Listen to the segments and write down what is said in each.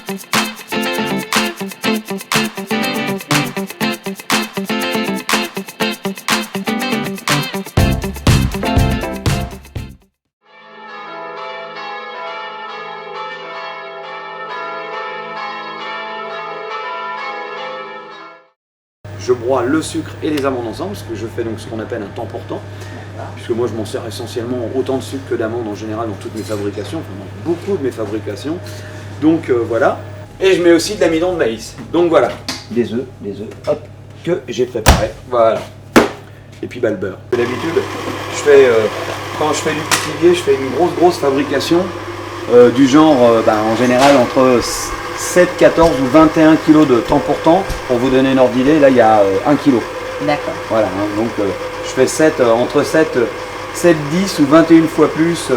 Je broie le sucre et les amandes ensemble, parce que je fais donc ce qu'on appelle un temps pour temps, puisque moi je m'en sers essentiellement autant de sucre que d'amandes en général dans toutes mes fabrications, enfin dans beaucoup de mes fabrications. Donc voilà. Et je mets aussi de l'amidon de maïs. Donc voilà, des œufs, hop, que j'ai préparé. Voilà. Et puis bah, le beurre. D'habitude, quand je fais du pithiviers, je fais une grosse fabrication du genre, en général entre 7, 14 ou 21 kg de temps pour temps. Pour vous donner une ordre d'idée, là il y a 1 kg. D'accord. Voilà, hein, donc je fais entre 7, 10 ou 21 fois plus.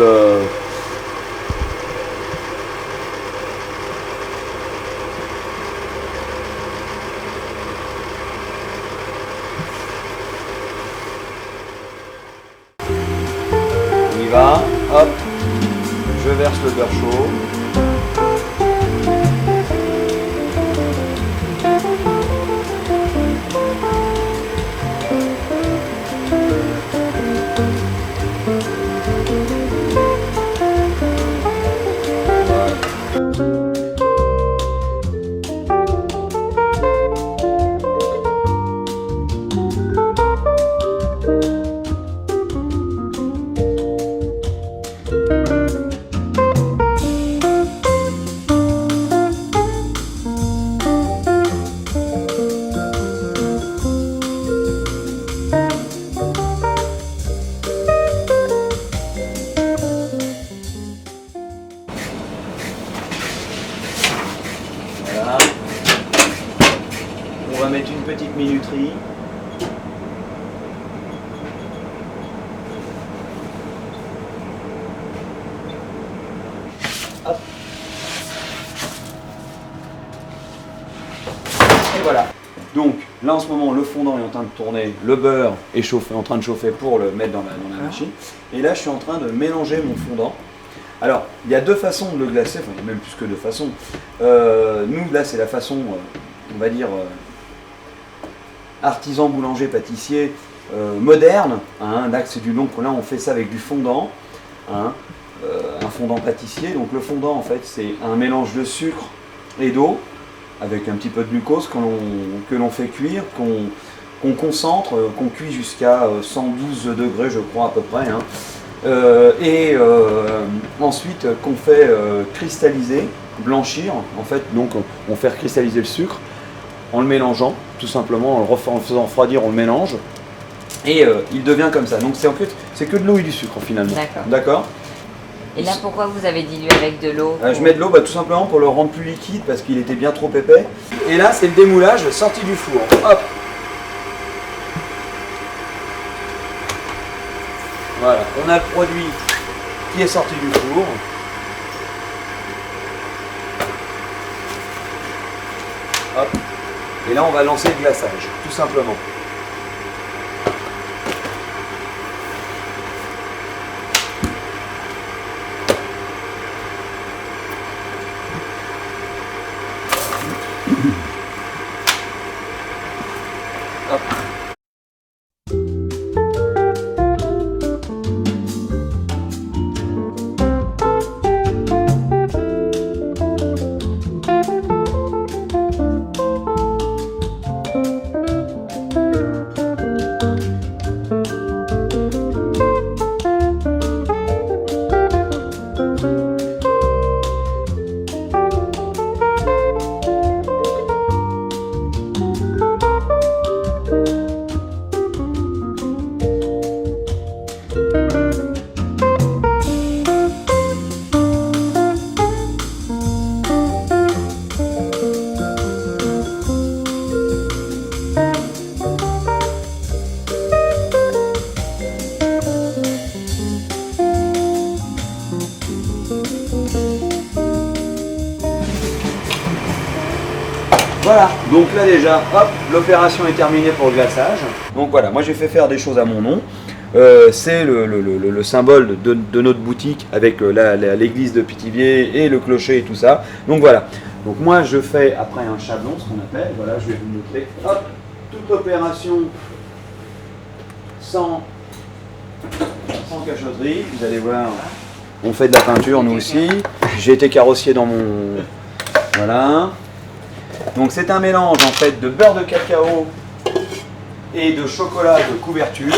On y va, hop, je verse le beurre chaud. Voilà. On va mettre une petite minuterie. Hop. Et voilà. Donc là en ce moment le fondant est en train de tourner, le beurre est chauffé, en train de chauffer pour le mettre dans la machine. Et là je suis en train de mélanger mon fondant. Alors, il y a deux façons de le glacer, enfin il y a même plus que deux façons. Nous, là, c'est la façon, on va dire, artisan, boulanger, pâtissier, moderne. Hein, là, c'est du long, là, on fait ça avec du fondant, hein, un fondant pâtissier. Donc le fondant, en fait, c'est un mélange de sucre et d'eau, avec un petit peu de glucose que l'on fait cuire, qu'on concentre, qu'on cuit jusqu'à 112 degrés, je crois, à peu près. Hein. Ensuite qu'on fait cristalliser, blanchir en fait, donc on fait cristalliser le sucre en le mélangeant tout simplement, en le faisant refroidir, on le mélange et il devient comme ça. Donc c'est que de l'eau et du sucre finalement. D'accord. Et là pourquoi vous avez dilué avec de l'eau Je mets de l'eau tout simplement pour le rendre plus liquide parce qu'il était bien trop épais. Et là c'est le démoulage sorti du four. Hop. Voilà, on a le produit qui est sorti du four. Hop. Et là, on va lancer le glaçage, tout simplement. Hop. Voilà, donc là déjà, hop, l'opération est terminée pour le glaçage. Donc voilà, moi j'ai fait faire des choses à mon nom. C'est le symbole de notre boutique avec l'église de Pithiviers et le clocher et tout ça. Donc voilà, Donc moi je fais après un chablon, ce qu'on appelle, voilà, je vais vous montrer, hop, toute opération sans cachotterie, vous allez voir, on fait de la peinture nous aussi, j'ai été carrossier dans mon... Voilà. Donc c'est un mélange en fait de beurre de cacao et de chocolat de couverture.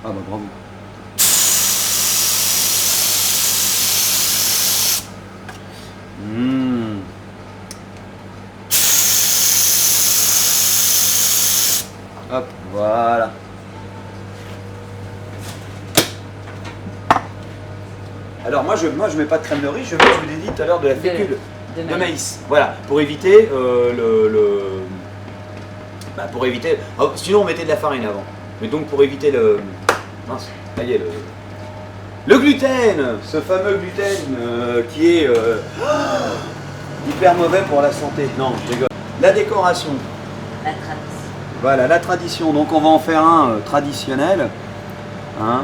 Ah bah bravo. Hop, voilà. Alors moi je mets pas de crème de riz, je mets, je vous l'ai dit tout à l'heure, de la fécule de maïs. Voilà, pour éviter pour éviter. Oh, sinon on mettait de la farine avant. Mais donc pour éviter le. Mince, ça y est, le gluten, ce fameux gluten qui est hyper mauvais pour la santé. Non, je rigole. La décoration. La tradition. Voilà, la tradition. Donc on va en faire un traditionnel. Hein.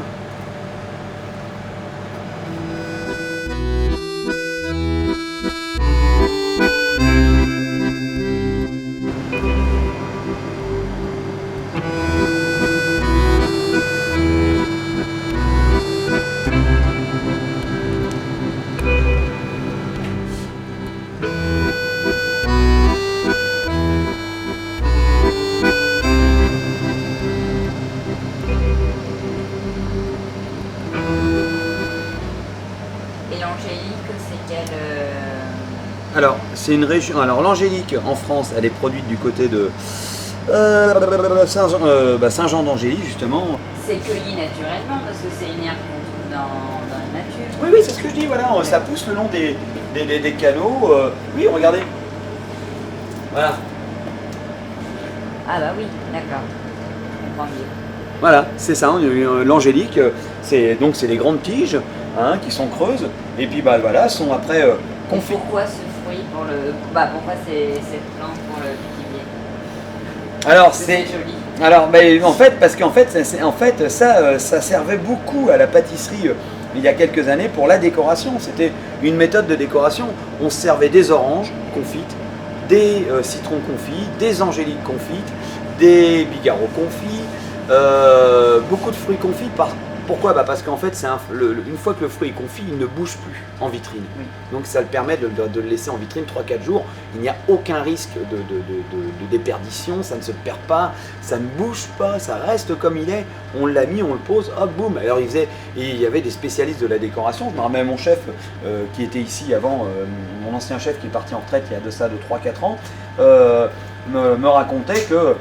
Alors, c'est une région. Alors, l'angélique en France, elle est produite du côté de Saint-Jean d'Angély, justement. C'est cueilli naturellement parce que c'est une herbe qu'on trouve dans la nature. Oui, oui, c'est ce que je dis, voilà. Ça pousse le long des canaux. Oui, regardez. Voilà. Ah, bah oui, d'accord. On comprend mieux. Voilà, c'est ça, l'angélique, c'est les grandes tiges qui sont creuses, et puis bah, voilà, sont après confites. Pourquoi ce fruit pour le... pourquoi cette plante pour le pitivier? Alors c'est joli. Alors en fait, parce qu'en fait, ça servait beaucoup à la pâtisserie il y a quelques années pour la décoration. C'était une méthode de décoration. On se servait des oranges confites, des citrons confits, des angéliques confites, des bigarreaux confits, beaucoup de fruits confits. Pourquoi? Parce qu'en fait, une fois que le fruit est confit, il ne bouge plus en vitrine. Oui. Donc ça le permet de le laisser en vitrine 3-4 jours. Il n'y a aucun risque de déperdition, ça ne se perd pas, ça ne bouge pas, ça reste comme il est. On l'a mis, on le pose, hop, boum. Alors il y avait des spécialistes de la décoration. Je me rappelle mon chef qui était ici avant, mon ancien chef qui est parti en retraite il y a de ça de 3-4 ans, me racontait que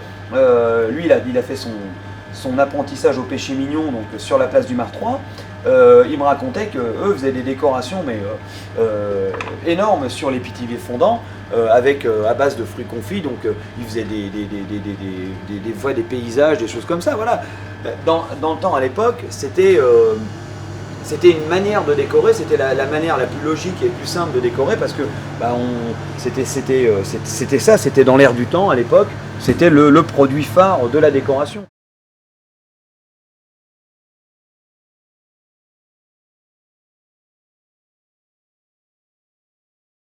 lui il a fait son apprentissage au péché mignon, donc sur la place du Martroi. Il me racontait qu'eux faisaient des décorations énormes sur les pitiviers fondants à base de fruits confits, donc ils faisaient des fois des paysages, des choses comme ça. Voilà. Dans le temps à l'époque, c'était une manière de décorer, c'était la manière la plus logique et plus simple de décorer, parce que c'était dans l'air du temps à l'époque, c'était le produit phare de la décoration.